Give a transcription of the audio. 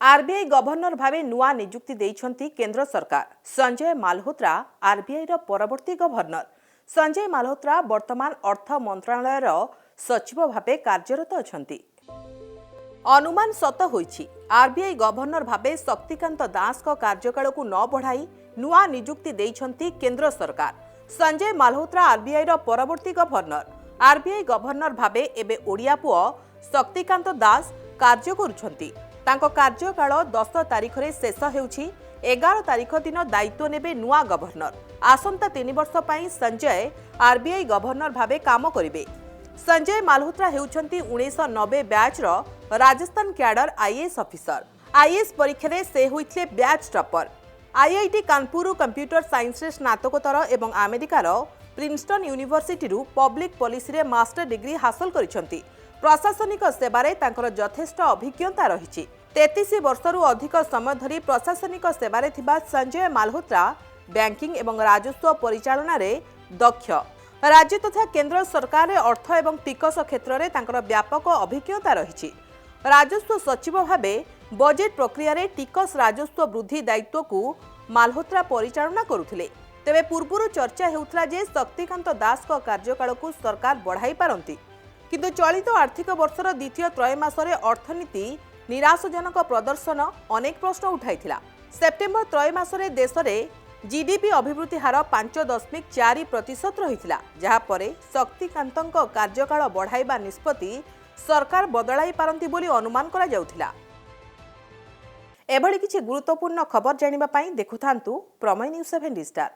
RBI governor भावे नुआ नियुक्ति देइछंती केंद्र सरकार। संजय मालहोत्रा आरबीआई रो परवर्ती गवर्नर। संजय मालहोत्रा वर्तमान अर्थ मंत्रालय रो सचिव भावे कार्यरत अछंती। अनुमान सत होईछि। आरबीआई गवर्नर भावे शक्तिकांत दास को कार्यकाल को न बढ़ाई नुआ नियुक्ति देइछंती केंद्र सरकार। संजय मालहोत्रा आरबीआई रो परवर्ती गवर्नर। आरबीआई गवर्नर भावे एबे ओडिया पुओ शक्तिकांत दास कार्य करुछंती। तांको कार्यकाल 10 तारिख रे शेष हेउछि। 11 तारिख दिन दायित्व नेबे नुआ गवर्नर। आसंता 3 वर्ष पई संजय आरबीआई गवर्नर भावे काम करिवे। संजय मालहोत्रा हेउछंती 1990 बैच रो Rajasthan cadre IAS officer. IAS परीक्षा रे से होइथिले batch topper. IIT Kanpur computer science रे स्नातकोत्तर एवं अमेरिकार प्रिंसटन यूनिवर्सिटी रु पब्लिक पॉलिसी रे मास्टर डिग्री हासिल करिसंती। प्रशासनिक सेवारे तांकर यथेष्ट अभिज्ञता रहिछि। 33 वर्षरु अधिक समय धरी प्रशासनिक सेवारे थिबा संजय मालहोत्रा बैंकिंग एवं राजस्व परिचालन रे दक्ष। राज्य तथा केंद्र सरकार अर्थ एवं टिकस क्षेत्र में तांकर व्यापक अभिज्ञता रहिछि। राजस्व सचिव भावे बजेट प्रक्रिया रे टिकस राजस्व वृद्धि दायित्व को मालहोत्रा परिचालना करुथिले। तेबे पूर्वरु चर्चा हेउथला जे शक्तिकांत दास को कार्यकाल को सरकार बढ़ाई पारंती, किंतु चलित आर्थिक वर्षर द्वितीय त्रैमासरे अर्थनीति निराशजनक प्रदर्शन अनेक प्रश्न उठाइथिला। सेप्टेम्बर त्रैमासरे देश में जीडीपी अभिवृद्धि हार 5.4% रहिथिला, जहा परे शक्तिकांतଙ୍କ कार्यकाल बढ़ाइबा निष्पत्ति सरकार बदलाई पारंती बोली अनुमान करा जाउथिला। एभली किछि गुरुत्वपूर्ण खबर जानिबा पई देखुथांतु प्रमेय न्यूज 7 स्टार।